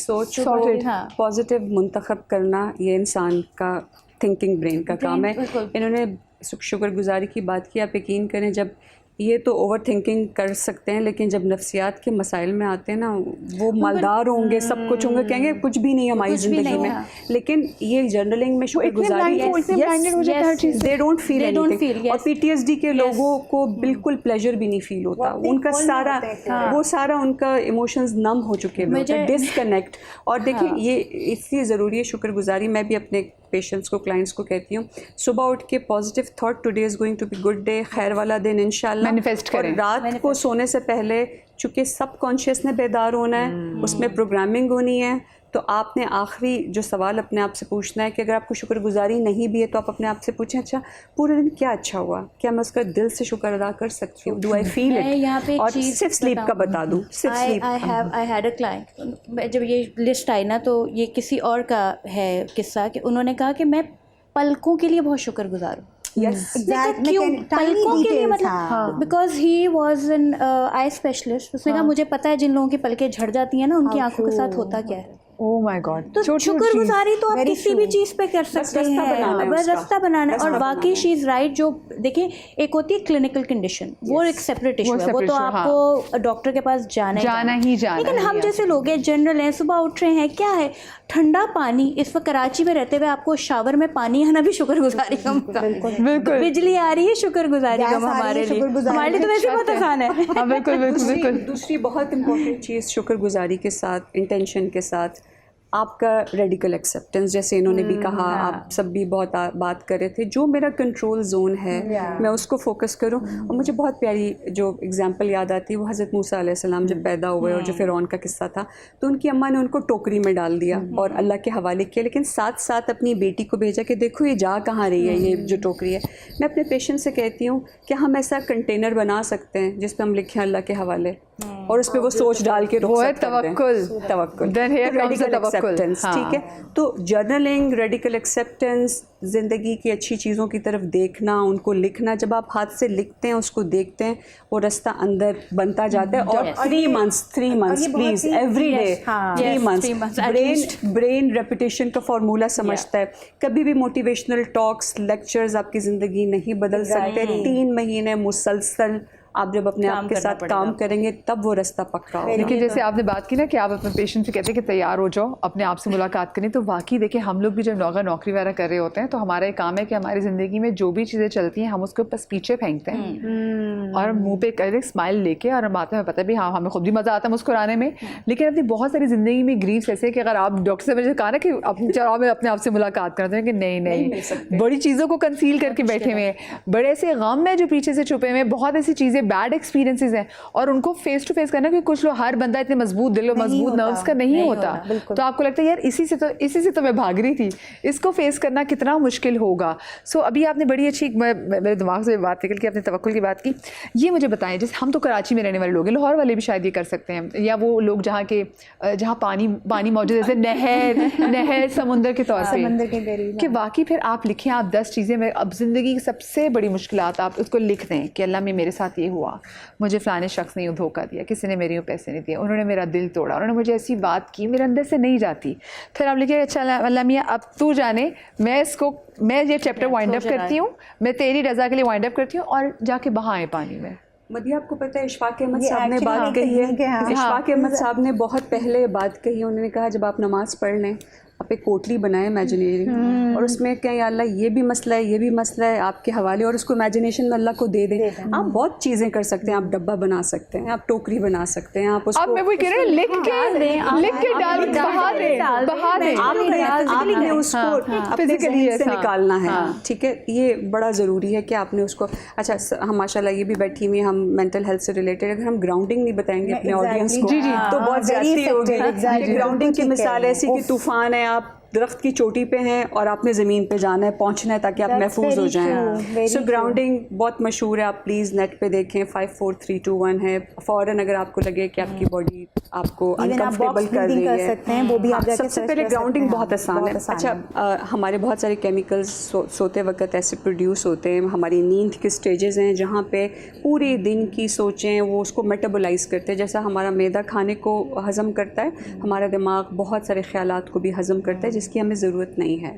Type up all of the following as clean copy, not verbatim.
सोच को पॉजिटिव मुंतखब करना ये इंसान का थिंकिंग ब्रेन का काम है। इन्होंने शुक्रगुजारी की बात की, आप यकीन करें जब ये तो ओवर थिंकिंग कर सकते हैं, लेकिन जब नफ्सियात के मसाइल में आते हैं ना, वो मालदार होंगे, सब कुछ होंगे, कहेंगे कुछ भी नहीं हमारी ज़िंदगी में, लेकिन ये जर्नलिंग में शुक्रगुजारी दे डोंट फील एनीथिंग। और PTSD के लोगों को बिल्कुल प्लेजर भी नहीं फील होता, उनका सारा वो सारा उनका इमोशंस नम हो चुके हैं, डिसकनेक्ट। और देखिए ये इसलिए ज़रूरी है शुक्रगुजारी। मैं भी अपने पेशेंट्स को, क्लाइंट्स को कहती हूँ, सुबह उठ के positive thought, today is going to be good day, खैर वाला दिन इंशाल्लाह मैनिफेस्ट करें। और रात को सोने से पहले चूँकि सब कॉन्शियस ने बेदार होना है, उसमें प्रोग्रामिंग होनी है, तो आपने आखिरी जो सवाल अपने आप से पूछना है कि अगर आपको शुक्रगुजारी नहीं भी है तो आप अपने आप से पूछें, अच्छा पूरे दिन क्या अच्छा हुआ, क्या मैं उसका दिल से शुक्र अदा कर सकती हूँ, डू आई फील इट। और सिर्फ स्लीप का बता दूँ, सिर्फ sleep. I had a client, जब ये लिस्ट आई ना तो ये किसी और का है किस्सा कि उन्होंने कहा कि मैं पलकों के लिए बहुत शुक्रगुजार हूँ। क्यों पलकों के लिए, मतलब because he was an eye specialist. उसने कहा मुझे पता है जिन लोगों की पलकें झड़ जाती हैं ना, उनकी आंखों के साथ होता क्या है। Oh my God. तो शुक्रगुजारी तो आप किसी भी चीज़ पे कर सकते हैं, बस रास्ता बनाना है। और बाकी शी इज़ राइट। जो देखिए, एक होती है क्लिनिकल कंडीशन, वो एक सेपरेट इशू है, वो तो आपको डॉक्टर के पास जाना ही जाना। लेकिन हम जैसे लोग हैं, जनरल हैं, सुबह उठ रहे हैं, क्या है ठंडा पानी, इस वक्त कराची में रहते हुए आपको शावर में पानी आना भी शुक्रगुजारी का बिल्कुल। बिजली आ रही है, शुक्रगुजारी का हमारे लिए तो वैसे बहुत आसान है। बिल्कुल। दूसरी बहुत इंपॉर्टेंट चीज़ शुक्रगुजारी के साथ, इंटेंशन के साथ, आपका रेडिकल एक्सेप्टेंस, जैसे इन्होंने भी कहा, आप सब भी बहुत बात कर रहे थे, जो मेरा कंट्रोल जोन है मैं उसको फोकस करूं। और मुझे बहुत प्यारी जो एग्जांपल याद आती है, वो हज़रत मूसा अलैहिस्सलाम जब पैदा हुए और जो फ़िरौन का किस्सा था, तो उनकी अम्मा ने उनको टोकरी में डाल दिया और अल्लाह के हवाले किया, लेकिन साथ साथ अपनी बेटी को भेजा कि देखो ये जा कहाँ रही है, ये जो टोकरी है। मैं अपने पेशेंट से कहती हूँ कि हम ऐसा कंटेनर बना सकते हैं जिस पर हम लिखें अल्लाह के हवाले, और उस पर वो सोच डाल के ठीक है। तो जर्नलिंग, रेडिकल एक्सेप्टेंस, ज़िंदगी की अच्छी चीज़ों की तरफ देखना, उनको लिखना, जब आप हाथ से लिखते हैं, उसको देखते हैं, वो रास्ता अंदर बनता जाता है। और 3 months please, every day 3 months brain repetition का फॉर्मूला समझता है। कभी भी मोटिवेशनल टॉक्स, लेक्चर्स आपकी ज़िंदगी नहीं बदल सकते। 3 महीने मुसलसल आप जब अपने आप के साथ काम करेंगे तब वो रास्ता पक्का होगा। लेकिन जैसे आपने बात की ना कि आप अपने पेशेंट से कहते हैं कि तैयार हो जाओ, अपने आप से मुलाकात करें, तो वाकई देखिए हम लोग भी जब नौकरी वगैरह कर रहे होते हैं तो हमारा एक काम है कि हमारी ज़िंदगी में जो भी चीज़ें चलती हैं हम उसको बस पीछे फेंकते हैं और मुँह पे एक स्माइल लेके, और बातें में पता भी, हाँ हमें खुद भी मज़ा आता है मुस्कुराने में। लेकिन अपनी बहुत सारी ज़िंदगी में ग्रीव्स ऐसे कि अगर आप डॉक्टर से मुझे कहा ना कि अपने आप से मुलाकात करते हैं कि नहीं बड़ी चीज़ों को कंसील करके बैठे हुए हैं, बड़े ऐसे गम में जो पीछे से छुपे हुए हैं, बहुत ऐसी चीज़ें, बैड एक्सपीरियंसेस हैं, और उनको फेस टू फेस करना, कि कुछ लोग, हर बंदा इतने मजबूत दिल और मजबूत नर्व्स का नहीं होता। तो आपको लगता है यार इसी से तो मैं भाग रही थी, इसको फेस करना कितना मुश्किल होगा। सो अभी आपने बड़ी अच्छी, मेरे दिमाग से बात निकल के आपने तवक्कुल की बात की। ये मुझे बताएं, जैसे हम तो कराची में रहने वाले लोग हैं, लाहौर वाले भी शायद ये कर सकते हैं, या वो लोग जहाँ पानी मौजूद, जैसे नहर समुंदर के तौर पे, कि वाकई फिर आप लिखें, आप 10 चीज़ें में अब ज़िंदगी की सबसे बड़ी मुश्किलात आप उसको लिख दें कि अल्लाह में मेरे साथ ये हुआ, मुझे फ़लाने शख्स ने धोखा दिया, किसी ने मेरे पैसे नहीं दिए, उन्होंने मेरा दिल तोड़ा, उन्होंने मुझे ऐसी बात की, मेरे अंदर से नहीं जाती। फिर आप लिखिए, अच्छा अल्लाह मियाँ अब तू जाने, मैं ये चैप्टर वाइंड अप करती हूँ, मैं तेरी रज़ा के लिए वाइंड अप करती हूँ, और जाके बहाएं पानी में। मदिया, आपको पता है इशफाक अहमद साहब ने बात कही है, इशफाक अहमद साहब ने बहुत पहले बात कही है। उन्होंने कहा जब आप नमाज़ पढ़ लें, आप एक कोटली बनाएं इमेजिनरी, और उसमें कहें या अल्लाह ये भी मसला है, ये भी मसला है, आपके हवाले, और उसको इमेजिनेशन में अल्लाह को दे दें। आप बहुत चीज़ें कर सकते हैं, आप डब्बा बना सकते हैं, आप टोकरी बना सकते हैं, आप उसको, मैं वही कह रही हूं, लिख के डाल, बहा दें, आपने उसको अपने ज़हन से निकालना है। ठीक है, ये बड़ा ज़रूरी है कि आपने उसको, अच्छा हम माशाल्लाह ये भी बैठी हुई, हम मेंटल हेल्थ से रिलेटेड, अगर हम ग्राउंडिंग नहीं बताएंगे अपने ऑडियंस को तो बहुत ज़्यादती होगी। ग्राउंडिंग की मिसाल ऐसी कि तूफ़ान है, आप दरख्त की चोटी पे हैं और आपने ज़मीन पे जाना है, पहुंचना है ताकि आप महफूज हो जाएं। सो ग्राउंडिंग बहुत मशहूर है, आप प्लीज़ नेट पे देखें, 5 4 3 2 1 है। फ़ौरन अगर आपको लगे कि आपकी बॉडी आपको अनकम्फर्टेबल कर रही है, वो भी आप सबसे पहले ग्राउंडिंग बहुत आसान है। अच्छा, हमारे बहुत सारे केमिकल्स सोते वक्त ऐसे प्रोड्यूस होते हैं, हमारी नींद के स्टेजेस हैं जहाँ पे पूरे दिन की सोचें वो उसको मेटाबोलाइज करते हैं। जैसा हमारा मैदा खाने को हज़म करता है, हमारा दिमाग बहुत सारे ख्यालात को भी हज़म करता है जिसकी हमें ज़रूरत नहीं है।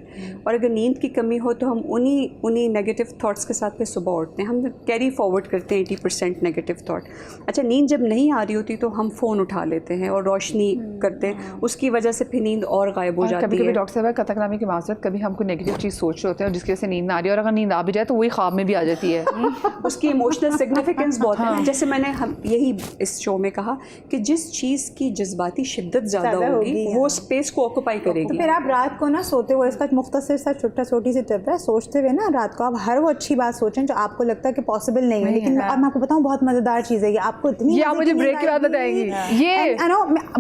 और अगर नींद की कमी हो तो हम उन्हीं नेगेटिव थाट्स के साथ फिर सुबह उठते हैं, हम कैरी फॉरवर्ड करते हैं 80% नेगेटिव थाट। अच्छा, नींद जब नहीं आ रही होती तो हम फ़ोन उठा लेते हैं और रोशनी करते हैं, उसकी वजह से फिर नींद और गायब हो जाती है। कभी-कभी डॉक्टर साहब कतकनामी की माज़रत, कभी हमको नेगेटिव चीज़ सोच रहे होते हैं और जिसकी वजह से नींद ना आ रही है, और अगर नींद आ भी जाए तो वही ख्वाब में भी आ जाती है। उसकी इमोशनल सिग्निफिकेंस बहुत है। जैसे मैंने यही इस शो में कहा कि जिस चीज़ की जज्बाती शिद्दत ज़्यादा होगी वो स्पेस को ऑक्यूपाई करेगी। तो फिर आप रात को ना सोते हुए, इसका मुख्तसर सा छोटी सी टिप है, सोचते हुए ना रात को आप हर वो अच्छी बात सोचें जो आपको लगता है कि पॉसिबल नहीं है, लेकिन अब मैं आपको बताऊं बहुत मज़ेदार चीज़ है ये, आपको इतनी आप मुझे ब्रेक के बाद बताएंगी ये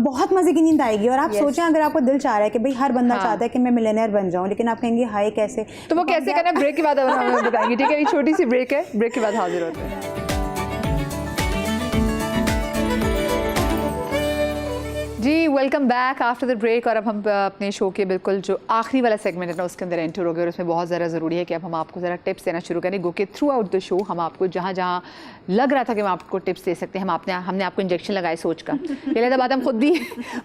बहुत मज़े की नींद आएगी। और आप सोचें अगर आपको दिल चाह रहा है कि भाई हर बंदा चाहता है कि मैं मिलियनेयर बन जाऊं, लेकिन आप कहेंगे हाय कैसे, तो वो कैसे करना है ब्रेक के बाद बताएंगे। ठीक है, एक छोटी सी ब्रेक है, ब्रेक के बाद हाजिर होते हैं। जी welcome back after the break. और अब हम अपने शो के बिल्कुल जो आखिरी वाला सेगमेंट है ना उसके अंदर एंटर हो गए, और उसमें बहुत ज़्यादा ज़रूरी है कि अब हम आपको ज़रा टिप्स देना शुरू करें। गो के थ्रू आउट द शो हम आपको जहाँ जहाँ लग रहा था कि हम आपको टिप्स दे सकते हैं, हमने आपको इंजेक्शन लगाए सोच का। पहले तो बात हम खुद भी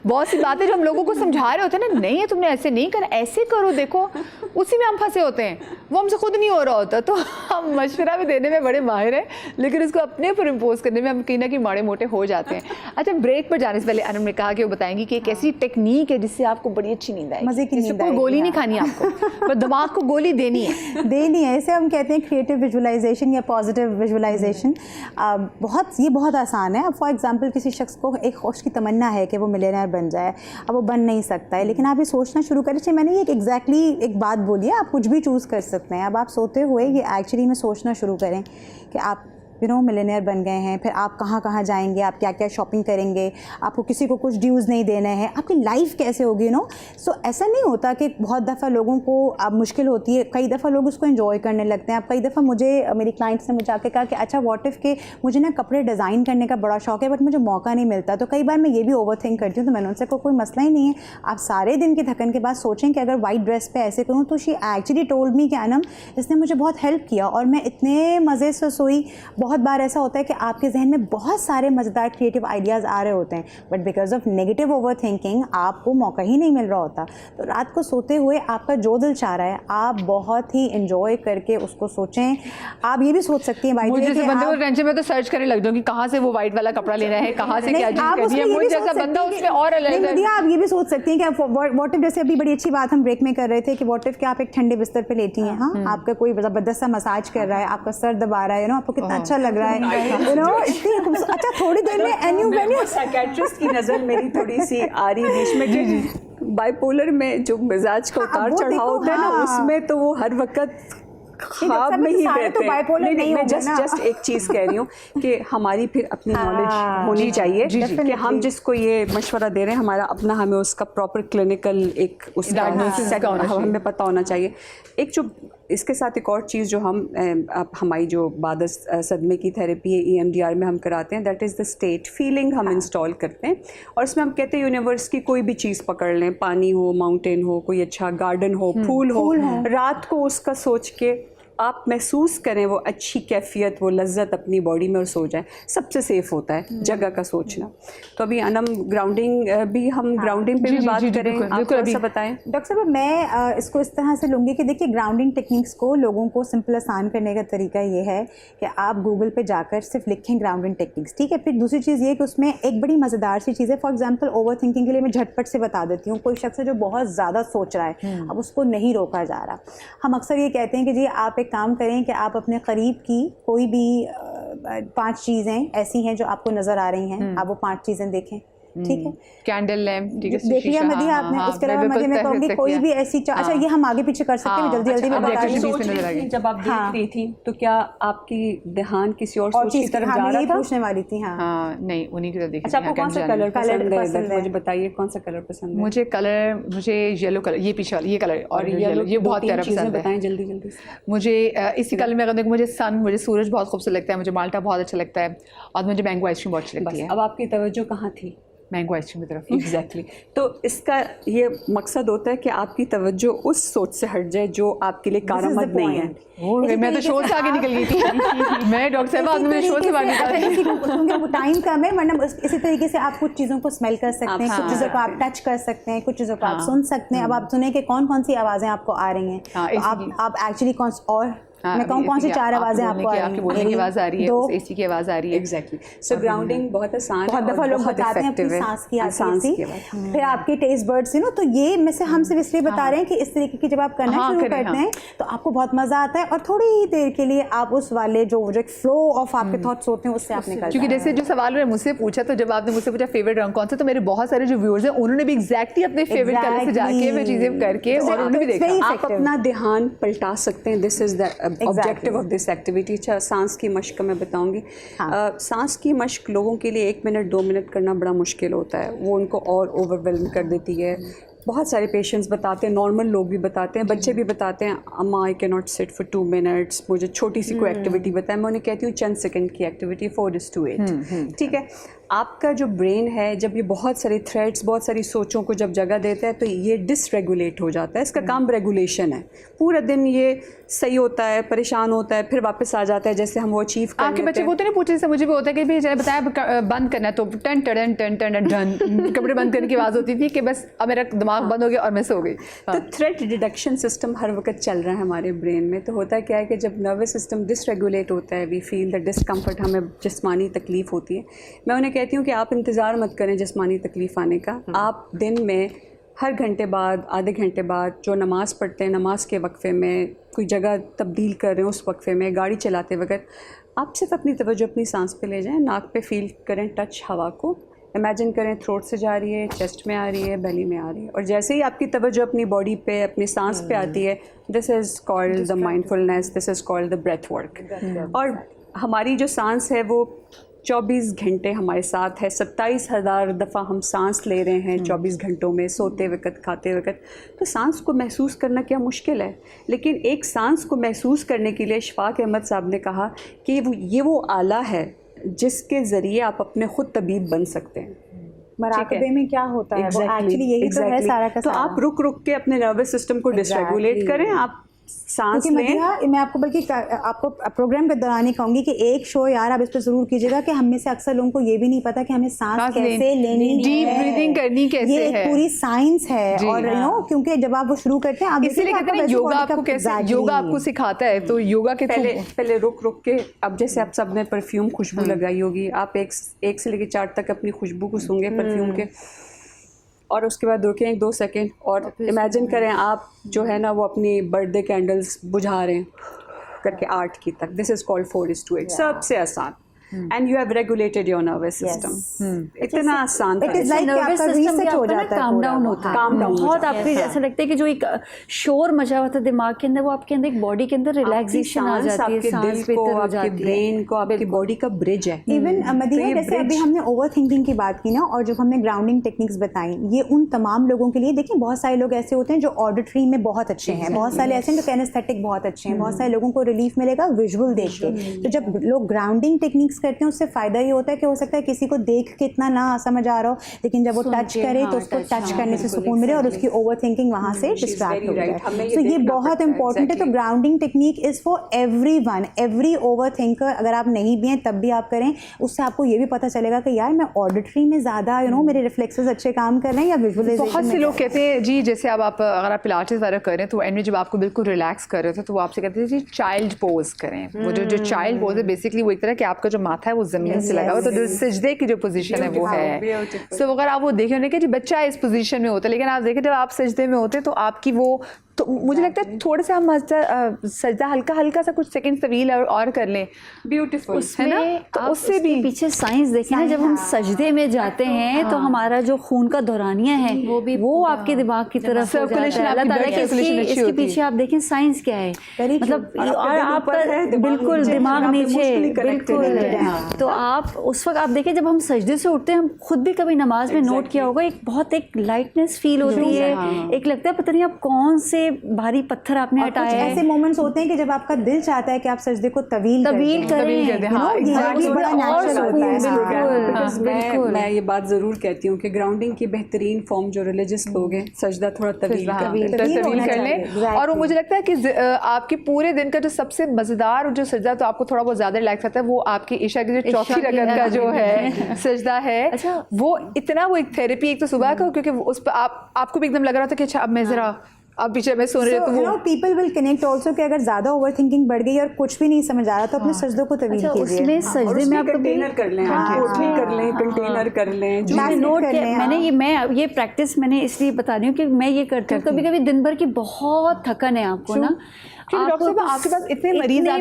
बहुत सी बातें जो हम लोगों को समझा रहे होते हैं ना, नहीं है तुमने ऐसे नहीं कर, ऐसे करो, देखो उसी में हम फंसे होते हैं, वो हमसे खुद नहीं हो रहा होता। तो हम मशवरा भी देने में बड़े माहिर हैं, लेकिन उसको अपने ऊपर इम्पोज करने में हम कहीं ना कहीं माड़े मोटे हो जाते हैं। अच्छा, ब्रेक पर जाने से पहले अनम ने कहा कि वो बताएंगी कि एक ऐसी टेक्निक है जिससे आपको बड़ी अच्छी नींद आएगी, मज़े की नींद कोई गोली नहीं खानी आपको, पर दिमाग को गोली देनी है। इसे हम कहते हैं क्रिएटिव विजुअलाइजेशन या पॉजिटिव विजुअलाइजेशन। ये बहुत आसान है। अब फॉर एग्जांपल किसी शख्स को एक उसकी तमन्ना है कि वो मिलियनेयर बन जाए, अब वो बन नहीं सकता है, लेकिन आप ये सोचना शुरू करें। चाहिए मैंने ये एग्जैक्टली एक बात बोली है, आप कुछ भी चूज़ कर सकते हैं। अब आप सोते हुए ये एक्चुअली में सोचना शुरू करें कि आप मिलियनेयर बन गए हैं, फिर आप कहाँ कहाँ जाएंगे, आप क्या क्या शॉपिंग करेंगे, आपको किसी को कुछ ड्यूज़ नहीं देने हैं, आपकी लाइफ कैसे होगी सो ऐसा नहीं होता कि बहुत दफ़ा लोगों को अब मुश्किल होती है, कई दफ़ा लोग उसको एंजॉय करने लगते हैं। अब कई दफ़ा मेरी क्लाइंट्स ने मुझे आके कहा कि अच्छा व्हाट इफ़ के मुझे ना कपड़े डिज़ाइन करने का बड़ा शौक है बट मुझे मौका नहीं मिलता, तो कई बार मैं ये भी ओवर थिंक करती हूँ। तो मैंने उनसे कोई मसला ही नहीं है, आप सारे दिन की थकन के बाद सोचें कि अगर वाइट ड्रेस पर ऐसे करूँ, तो शी एक्चुअली टोल्ड मी कि अनम इसने मुझे बहुत हेल्प किया और मैं इतने मज़े से सोई। बहुत बार ऐसा होता है कि आपके जहन में बहुत सारे मज़ेदार क्रिएटिव आइडियाज़ आ रहे होते हैं, but because of negative over thinking आपको मौका ही नहीं मिल रहा होता। तो रात को सोते हुए आपका जो दिल चाह रहा है आप बहुत ही इंजॉय करके उसको सोचें। आप ये भी सोच सकती हैं भाई, मुझे बंदे को टेंशन में तो सर्च करने लग जाऊँ कि कहाँ से वो वाइट वाला कपड़ा लेना है, कहाँ से क्या चीज़ करनी है, मुझे जैसा बंदा उसमें और अलग है। आप ये भी सोच सकती हैं कि व्हाट इफ, जैसे अभी बड़ी अच्छी बात हम ब्रेक में कर रहे थे कि व्हाट इफ कि आप एक ठंडे बिस्तर पे लेटी हैं, हाँ आपका कोई ज़बरदस्त सा मसाज कर रहा है, आपका सर दबा रहा है, आपको कितना अच्छा लग रहा है, अच्छा थोड़ी देर में एनी साइकियाट्रिस्ट की नज़र मेरी थोड़ी सी आ रही बीच में कि बाइपोलर में जो मिजाज का उतार चढ़ाव होता है ना, उसमें तो वो हर वक्त ख्वाब में ही रहते हैं। नहीं, मैं जस्ट एक चीज़ कह रही हूँ कि हमारी फिर अपनी नॉलेज होनी चाहिए कि हम जिसको ये मशवरा दे रहे हैं हमें उसका प्रॉपर क्लिनिकल एक उसका हमें पता होना चाहिए। एक जो इसके साथ एक और चीज़ जो हमारी जो बाद सदमे की थेरेपी है EMDR में हम कराते हैं, that is the state feeling हम इंस्टॉल करते हैं। और इसमें हम कहते हैं यूनिवर्स की कोई भी चीज़ पकड़ लें, पानी हो, माउंटेन हो, कोई अच्छा गार्डन हो, फूल हो, रात को उसका सोच के आप महसूस करें वो अच्छी कैफियत, वो लज्जत अपनी बॉडी में और सो जाए, सबसे सेफ होता है जगह का सोचना। तो अभी अनम ग्राउंडिंग भी हम ग्राउंडिंग पे भी बात करें, आपको ऐसा बताएं डॉक्टर साहब। मैं इसको इस तरह से लूँगी कि देखिए ग्राउंडिंग टेक्निक्स को लोगों को सिंपल आसान करने का तरीका ये है कि आप गूगल पे जाकर सिर्फ लिखें ग्राउंडिंग टेक्निक्स, ठीक है। फिर दूसरी चीज़ ये कि उसमें एक बड़ी मज़ेदार सी चीज़ है। फॉर एग्जाम्पल ओवर थिंकिंग के लिए मैं झटपट से बता देती हूँ। कोई शख्स है जो बहुत ज़्यादा सोच रहा है, अब उसको नहीं रोका जा रहा, हम अक्सर ये कहते हैं कि जी आप एक काम करें कि आप अपने करीब की कोई भी 5 चीज़ें ऐसी हैं जो आपको नज़र आ रही हैं, आप वो 5 चीज़ें देखें, ठीक है, कैंडल लैम्प, ठीक है, देख लिया मदिया आपने। इसके अलावा मदिया मैं कहूँगी कोई भी ऐसी अच्छा ये हम आगे पीछे कर सकते हैं, जल्दी जल्दी में बता रही हूँ। सोच रही थी जब आप देख रही थी तो क्या आपकी ध्यान किसी और सोच की तरफ जा रहा था? पूछने वाली थी। हाँ नहीं, उन्हीं की तरफ देखी। अच्छा, आपको कौन सा कलर पसंद है? मुझे बताइए कौन सा कलर पसंद है? मुझे येलो कलर, ये पीछे वाला ये कलर और येलो, ये बहुत प्यारा पसंद है। बताएं जल्दी जल्दी से। मुझे इसी कलर में अगर देखो, मुझे मुझे सूरज बहुत खूबसूरत लगता है, मुझे माल्टा बहुत अच्छा लगता है, और मुझे मैंगो आइसक्रीम बहुत अच्छी लगती है। अब आपकी तवज्जो कहाँ थी? मैंगो आइसक्रीम की तरफ। एग्जैक्टली तो इसका ये मकसद होता है कि आपकी तवज्जो उस सोच से हट जाए जो आपके लिए कारआमद नहीं है। मैं तो शोर से आगे निकल गई थी। मैं डॉक्टर साहब आज मुझे शोर से बाहर निकाल। वो टाइम कम है, वरना इसी तरीके से आप कुछ चीज़ों को स्मेल कर सकते हैं, कुछ चीज़ों को आप टच कर सकते हैं, कुछ चीज़ों को आप सुन सकते हैं। अब आप सुने कि कौन कौन सी आवाज़ें आपको आ रही हैं, तो आप एक्चुअली मैं कहूँ कौन सी 4 आवाज़ें आपको आ रही हैं? आपकी बोलने की आवाज़ आ रही है, एसी की आवाज़ आ रही है। एग्जैक्टली। सो ग्राउंडिंग बहुत आसान है, बहुत दफ़ा लोग बताते हैं अपनी सांस की आवाज़, फिर आपके टेस्ट बर्ड्स तो ये में से हम सिर्फ इसलिए बता रहे हैं कि इस तरीके की जब आप करना शुरू करते हैं तो आपको बहुत मज़ा आता है, और थोड़ी ही देर के लिए आप उस वाले जो एक फ्लो ऑफ आपके थॉट्स होते हैं उससे आप निकल। क्योंकि जैसे जो सवाल उन्होंने मुझसे पूछा, तो जब आपने मुझसे पूछा फेवरेट रंग कौन सा, तो मेरे बहुत सारे जो व्यूअर्स हैं उन्होंने भी एग्जैक्टली अपने फेवरेट कलर से जाके वो चीज़ें करके और उन्होंने भी देखा। आप अपना ध्यान पलटा सकते हैं। This is the objective of this activity. अच्छा, सांस की मश्क का मैं बताऊंगी। सांस की मश्क लोगों के लिए 1 मिनट 2 मिनट करना बड़ा मुश्किल होता है, वो उनको और ओवरवेलम कर देती है। बहुत सारे पेशेंट्स बताते हैं, नॉर्मल लोग भी बताते हैं, बच्चे भी बताते हैं, अम्मा I can not sit for 2 minutes, मुझे छोटी सी कोई एक्टिविटी बताएं। मैं उन्हें कहती हूँ चंद सेकंड की एक्टिविटी, 4:8। ठीक है, आपका जो ब्रेन है जब ये बहुत सारे थ्रेड्स, बहुत सारी सोचों को जब जगह देता है तो ये डिसरेगुलेट हो जाता है। इसका काम रेगुलेशन है। पूरा दिन ये सही होता है, परेशान होता है, फिर वापस आ जाता है जैसे हम वो अचीव कर आपके बच्चे को तो नहीं पूछे, जैसे मुझे भी होता है कि भाई बताया बंद करना है तो टन टन टन टन टन कपड़े बंद करने की आवाज़ होती थी कि बस अब मेरा दिमाग बंद हो गया और मैं सो गई। तो थ्रेट डिडक्शन सिस्टम हर वक्त चल रहा है हमारे ब्रेन में। तो होता क्या है कि जब नर्वस सिस्टम डिसरेगुलेट होता है, वी फील द डिस्कम्फर्ट, हमें जिस्मानी तकलीफ़ होती है। मैं उन्हें कहती हूँ कि आप इंतज़ार मत करें जिस्मानी तकलीफ़ आने का। आप दिन में हर घंटे बाद, आधे घंटे बाद जो नमाज़ पढ़ते हैं, नमाज के वक्फे में कोई जगह तब्दील कर रहे हैं, उस वक्फे में गाड़ी चलाते वक्त आप सिर्फ अपनी तवज्जो अपनी सांस पे ले जाएं। नाक पे फील करें टच हवा को, इमेजिन करें थ्रोट से जा रही है, चेस्ट में आ रही है, बेली में आ रही है, और जैसे ही आपकी तवज्जो अपनी बॉडी पे, अपनी सांस पे आती है, this is called the mindfulness, this is called the breath work. और हमारी जो सांस है वो 24 घंटे हमारे साथ है। 27,000 दफ़ा हम सांस ले रहे हैं 24 घंटों में, सोते वक्त, खाते वक्त। तो सांस को महसूस करना क्या मुश्किल है, लेकिन एक सांस को महसूस करने के लिए शफाक अहमद साहब ने कहा कि ये वो आला है जिसके ज़रिए आप अपने ख़ुद तबीब बन सकते हैं। मराकबे में क्या होता है वो एक्चुअली यही तो है सारा का सारा। तो आप रुक रुक के अपने नर्वस सिस्टम को डिसरेगुलेट करें, आप सांस लें। मैं आपको बल्कि आपको प्रोग्राम के दौरान ही कहूँगी कि एक शो यार आप इस पर ज़रूर कीजिएगा कि हम में से अक्सर लोगों को ये भी नहीं पता कि हमें सांस कैसे लेनी है, डीप ब्रीदिंग करनी कैसे है, ये पूरी साइंस है। और क्योंकि जब आप वो शुरू करते हैं, आप इसीलिए कहते हैं योगा आपको कैसे, योगा आपको सिखाता है। तो योगा के पहले रुक रुक के, अब जैसे आप सब ने परफ्यूम खुशबू लगाई होगी, आप एक से लेकर 4 तक अपनी खुशबू को सूंघे परफ्यूम के, और उसके बाद रुकें 1-2 सेकेंड और इमेजिन करें आप जो है ना वो अपनी बर्थडे कैंडल्स बुझा रहे हैं करके 8 की तक। This is called 4:8। सबसे आसान। And you have regulated your nervous system. इतना आसान था। नर्वस सिस्टम भी आपका काम डाउन होता है, बहुत आपको ऐसा लगता है कि जो एक शोर मचा हुआ था दिमाग के अंदर, वो आपके अंदर एक बॉडी के अंदर रिलैक्सेशन आ जाती है, सांस बेहतर हो जाती है, ब्रेन को, आपकी बॉडी का ब्रिज है। इवन मदिया जैसे अभी हमने ओवर थिंकिंग की बात की ना, और जब हमने ग्राउंडिंग टेक्निक्स बताई, ये उन तमाम लोगों के लिए, देखिए बहुत सारे लोग ऐसे होते हैं जो ऑडिटरी में बहुत अच्छे हैं, बहुत सारे ऐसे हैं जो कैनेस्थेटिक बहुत अच्छे हैं, बहुत सारे लोगों को रिलीफ मिलेगा विजुअल देख के। तो जब लोग ग्राउंडिंग टेक्निक्स करते हैं उससे फ़ायदा ये होता है कि हो सकता है किसी को देख के इतना ना समझ आ रहा हो, लेकिन जब वो टच करे तो उसको टच करने से सुकून मिले और उसकी ओवर थिंकिंग वहाँ से डिस्ट्रैक्ट हो जाए। तो ये बहुत इंपॉर्टेंट है। तो grounding technique is for everyone, every over thinker. अगर आप नहीं भी हैं तब भी आप करें, उससे आपको ये भी पता चलेगा कि यार मैं ऑडिटरी में ज़्यादा मेरे रिफ्लेक्सेस अच्छे काम कर रहे हैं या विजुअलाइजेशन। बहुत से लोग कहते हैं जी, जैसे अब आप अगर आप पिलाटेस वगैरह कर रहे हैं तो एंड में जब आपको बिल्कुल रिलैक्स कर रहे थे तो वो आपसे कहते हैं जी चाइल्ड पोज करें। वो जो चाइल्ड पोज है बेसिकली वो एक तरह कि आपका जो माथा है वो ज़मीन से लगा हुआ, तो जो सजदे की जो पोजीशन है वो है। सो अगर आप वो देखें कि जी बच्चा इस पोजीशन में होता है, लेकिन आप देखें जब आप सजदे में होते हैं तो आपकी वो तो मुझे लगता है थोड़ा सा हम सजदा हल्का हल्का सा कुछ सेकंड तवील और कर लें, ब्यूटीफुल है ना, तो उससे भी पीछे साइंस देखें ना, जब हम सजदे में जाते हैं तो हमारा जो खून का दौरानिया है वो आपके दिमाग की तरफ सर्कुलेशन, अल्लाह ताला की इसके पीछे आप देखें साइंस क्या है, मतलब और आपका बिल्कुल दिमाग नीचे, बिल्कुल। तो आप उस वक्त आप देखें जब हम सजदे से उठते हैं, हम खुद भी कभी नमाज में नोट किया होगा, एक लाइटनेस फील होती है, एक लगता है पता नहीं आप कौन से भारी पत्थर आपने हटाया है। ऐसे मोमेंट्स होते हैं कि जब आपका दिल चाहता है कि आप सजदे को तवील करें, मैं ये बात ज़रूर कहती हूँ कि ग्राउंडिंग की बेहतरीन फॉर्म जो रिलीजियस लोग हैं, सजदा थोड़ा तवील कर लें। और वो मुझे लगता है कि आपके पूरे दिन का जो सबसे मज़ेदार जो सजदा तो आपको थोड़ा बहुत ज़्यादा रिलैक्स आता है, वो आपकी ईशा की जो चौथी रकअत का जो है सजदा है, वो इतना, वो एक थेरेपी, एक तो सुबह का, क्योंकि उस पर आपको भी एकदम लग रहा था कि अच्छा अब मैं ज़रा अब पीछे में सो रहे, तो वो पीपल विल कनेक्ट आल्सो कि अगर ज़्यादा ओवरथिंकिंग बढ़ गई और कुछ भी नहीं समझ आ रहा तो अपने सजदों को तवील कीजिए। उसमें सजदे में आप कंटेनर कर लें, कर लें, कंटेनर कर लें, जो नोट किया मैं ये प्रैक्टिस मैंने इसलिए बता रही हूँ कि मैं ये करती हूँ, कभी कभी दिन भर की बहुत थकन है आपको ना, आपके पास इतने मरीज आप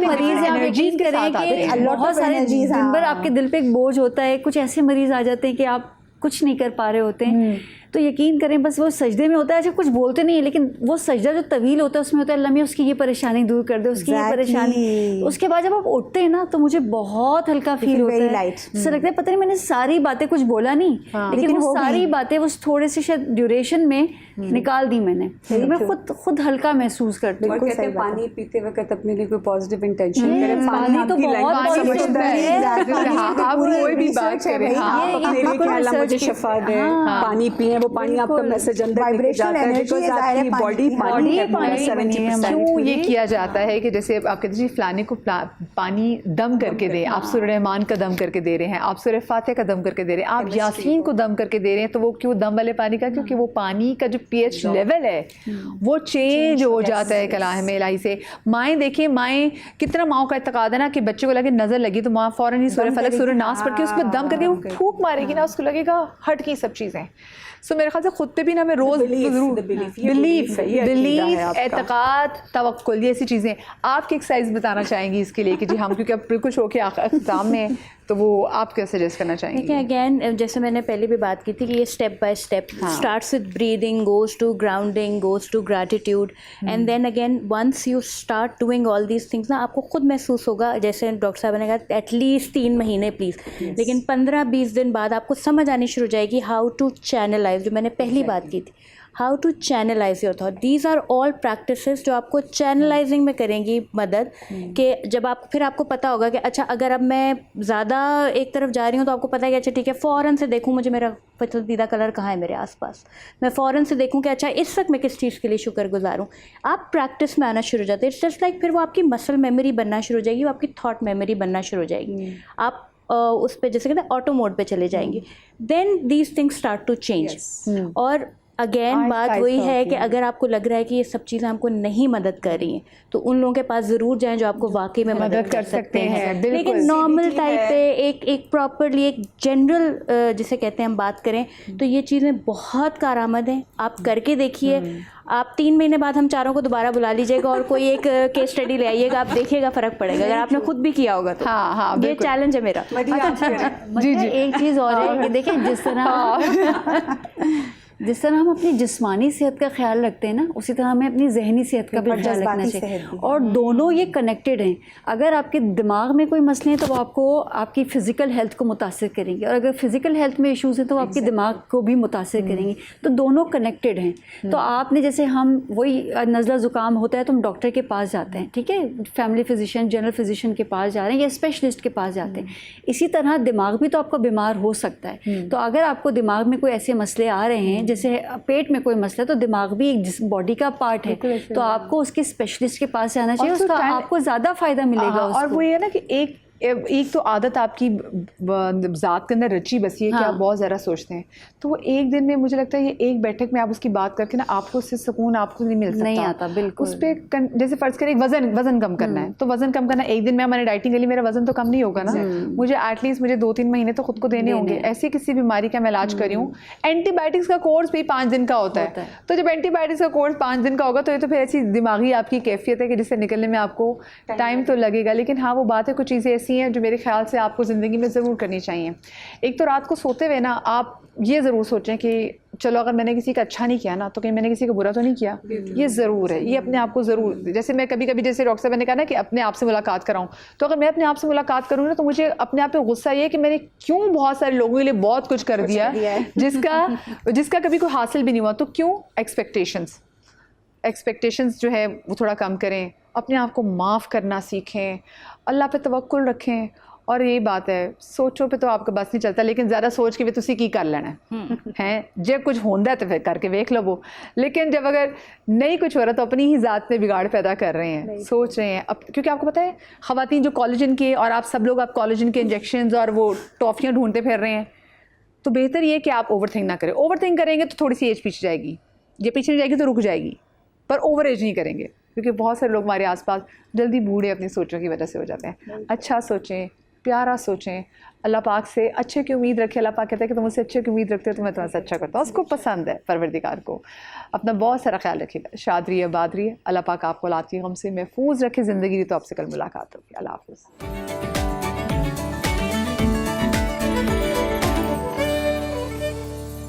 यकीन करें कि बहुत सारे दिन भर आपके दिल पे एक बोझ होता है, कुछ ऐसे मरीज आ जाते हैं कि आप कुछ नहीं कर पा रहे होते हैं, तो यकीन करें बस वो सजदे में होता है, अच्छा कुछ बोलते नहीं है, लेकिन वो सजदा जो तवील होता है उसमें होता है अल्लाह मियां उसकी ये परेशानी दूर कर दे, उसकी ये परेशानी, उसके बाद जब आप उठते हैं ना तो मुझे बहुत हल्का फील होता है, ऐसा लगता है पता नहीं मैंने सारी बातें कुछ बोला नहीं, लेकिन वो सारी बातें वो थोड़े से शायद ड्यूरेशन में निकाल दी मैंने, तो मैं खुद हल्का महसूस करती हूँ। कहते हैं पानी पीते वक्त अपने लिए कोई पॉजिटिव इंटेंशन करें, पानी तो बहुत आप कोई भी बात करें, अपने लिए कि अल्लाह मुझे शफा दे, पानी पिए, वो पानी आपका मैसेज अंदर लेके जाता है, बिकॉज़ आपकी बॉडी पानी है, 70%। क्यों ये किया जाता है कि जैसे आप कहते हैं फलाने को पानी दम करके दें, आप सूरह रहमान का दम करके दे रहे हैं, आप सूरह फातिहा का दम करके दे रहे हैं, आप यासीन को दम करके दे रहे हैं, तो वो क्यों दम वाले पानी का, क्योंकि वो पानी का जो पीएच लेवल है वो चेंज हो जाता है कलाम में इलाही से। माएँ देखिए, माएँ कितना माओं का इत्तेकाद है ना कि बच्चे को लगे नजर लगी तो माँ फौरन ही सूरह फलक सूरह नास पढ़ के उस पर दम करके वो फूंक मारेगी ना, उसको लगेगा हट की सब चीज़ें। सो मेरे ख्याल से खुद पे भी ना मैं रोज़ बिलीफ, एतकाद, तवक्कुल, ये ऐसी चीज़ें आपकी एक्सरसाइज बताना चाहेंगी इसके लिए कि जी हम, क्योंकि अब बिल्कुल शो के एग्जाम में, तो वो आप क्या सजेस्ट करना चाहेंगे? देखिए अगेन जैसे मैंने पहले भी बात की थी कि ये step by step starts with breathing, goes to grounding, goes to gratitude, and then again once you start doing all these things ना, आपको खुद महसूस होगा, जैसे डॉक्टर साहब ने कहा एटलीस्ट 3 महीने प्लीज़, लेकिन 15-20 दिन बाद आपको समझ आनी शुरू हो जाएगी हाउ टू चैनलाइज, जो मैंने पहली बात की थी, how to channelise your thought. These are all practices जो आपको चैनलाइजिंग में करेंगी मदद, कि जब आप फिर आपको पता होगा कि अच्छा अगर अब मैं ज़्यादा एक तरफ जा रही हूँ तो आपको पता है कि अच्छा ठीक है फ़ौरन से देखूँ मुझे मेरा पसंदीदा कलर कहाँ है मेरे आसपास, मैं फ़ौरन से देखूँ कि अच्छा इस वक्त मैं किस चीज़ के लिए शुक्रगुजार हूँ। आप प्रैक्टिस में आना शुरू हो जाते हैं, इट्स जस्ट लाइक फिर वो आपकी मसल मेमोरी बनना शुरू हो जाएगी, वो आपकी थॉट मेमोरी बनना शुरू हो जाएगी, आप उस पर जैसे कहते हैं ऑटो मोड पे चले जाएंगे, then these things start to change. और अगेन बात वही है कि अगर आपको लग रहा है कि ये सब चीज़ें हमको नहीं मदद कर रही हैं तो उन लोगों के पास ज़रूर जाएं जो आपको वाकई में मदद कर सकते हैं। लेकिन नॉर्मल टाइप पे एक प्रॉपरली एक जनरल जिसे कहते हैं हम बात करें तो ये चीज़ें बहुत कारआमद हैं, आप करके देखिए। आप 3 महीने बाद हम चारों को दोबारा बुला लीजिएगा और कोई एक केस स्टडी ले आइएगा, आप देखिएगा फ़र्क पड़ेगा अगर आपने खुद भी किया होगा तो। हाँ, ये चैलेंज है मेरा। जी एक चीज़ और है कि देखिए जिस तरह हम अपनी जिस्मानी सेहत का ख्याल रखते हैं ना, उसी तरह हमें अपनी जहनी सेहत का भी ख्याल रखना चाहिए, और दोनों ये कनेक्टेड हैं। अगर आपके दिमाग में कोई मसले हैं तो वो आपको आपकी फ़िज़िकल हेल्थ को मुतासिर करेंगे, और अगर फ़िज़िकल हेल्थ में इश्यूज़ हैं तो वो आपके दिमाग को भी मुतासिर करेंगी, तो दोनों कनेक्टेड हैं। तो आपने जैसे हम वही नज़ला ज़ुकाम होता है तो हम डॉक्टर के पास जाते हैं, ठीक है, फैमिली फ़िज़िशियन, जनरल फ़िज़िशियन के पास जा रहे हैं या स्पेशलिस्ट के पास जाते हैं। इसी तरह दिमाग भी तो आपका बीमार हो सकता है। तो अगर आपको दिमाग में कोई ऐसे मसले आ रहे हैं, जैसे पेट में कोई मसला है, तो दिमाग भी एक बॉडी का पार्ट है, तो आपको उसके स्पेशलिस्ट के पास जाना चाहिए, उसका आपको ज़्यादा फ़ायदा मिलेगा। और वो ये ना कि एक तो आदत आपकी ज़ात के अंदर रची बसी है कि आप बहुत ज़्यादा सोचते हैं, तो वो एक दिन में मुझे लगता है ये एक बैठक में आप उसकी बात करके ना आपको उससे सुकून आपको नहीं मिल सकता, नहीं आता बिल्कुल। उस पर जैसे फ़र्ज़ करें वज़न कम करना है, तो वज़न कम करना एक दिन में मैंने डाइटिंग के लिए मेरा वज़न तो कम नहीं होगा ना, मुझे एटलीस्ट मुझे 2-3 महीने तो खुद को देने होंगे। ऐसी किसी बीमारी का मैं इलाज करी हूँ, एंटीबायोटिक्स का कोर्स भी 5 दिन का होता है, तो जब एंटीबायोटिक्स का कोर्स 5 दिन का होगा तो ये तो फिर ऐसी दिमागी आपकी कैफियत है कि जिससे निकलने में आपको टाइम तो लगेगा। लेकिन हाँ, वो बात है, कुछ चीज़ें ऐसी हैं जो मेरे ख्याल से आपको ज़िंदगी में ज़रूर करनी चाहिए। एक तो रात को सोते हुए ना आप ये ज़रूर सोचें कि चलो अगर मैंने किसी का अच्छा नहीं किया ना तो कहीं मैंने किसी को बुरा तो नहीं किया, ये ज़रूर है, ये अपने आप को ज़रूर, जैसे मैं कभी कभी जैसे डॉक्टर साहब ने कहा ना कि अपने आप से मुलाकात कराऊं, तो अगर मैं अपने आप से मुलाकात करूँ ना तो मुझे अपने आप पे गुस्सा ये है कि मैंने क्यों बहुत सारे लोगों के लिए बहुत कुछ कर दिया जिसका कभी कोई हासिल भी नहीं हुआ। तो क्यों? एक्सपेक्टेशंस जो है वो थोड़ा कम करें, अपने आप को माफ़ करना सीखें, अल्लाह पे तवक्कुल रखें। और ये बात है, सोचो पे तो आपका बस नहीं चलता, लेकिन ज़्यादा सोच के भी तुसी की कर लेना है जब कुछ होंदा तो फिर करके देख लो वो, लेकिन जब अगर नहीं कुछ हो रहा तो अपनी ही ज़ात में बिगाड़ पैदा कर रहे हैं, सोच रहे हैं अब, क्योंकि आपको पता है ख़वातीन जो कॉलेजन के और आप सब लोग आप कॉलेजन के इंजेक्शंस और वो टॉफ़ियाँ ढूंढते फिर रहे हैं, तो बेहतर ये कि आप ओवरथिंक ना करें। ओवरथिंक करेंगे तो थोड़ी सी एज पीछे जाएगी, ये पीछे जाएगी तो रुक जाएगी, पर ओवर एज नहीं करेंगे, क्योंकि बहुत सारे लोग हमारे आसपास जल्दी बूढ़े अपनी सोचों की वजह से हो जाते हैं। अच्छा सोचें, प्यारा सोचें, अल्लाह पाक से अच्छे की उम्मीद रखें। अल्लाह पाक कहता है कि तुम मुझसे अच्छे की उम्मीद रखते हो तो मैं तुम्हारे से अच्छा करता हूँ, उसको पसंद है परवरदिगार को। अपना बहुत सारा ख्याल रखिएगा, शाद रहिए, आबाद रहिए, अल्लाह पाक आपको लाती गम से महफूज रखे ज़िंदगी। तो आपसे कल मुलाकात होगी। अल्लाह हाफ़िज़।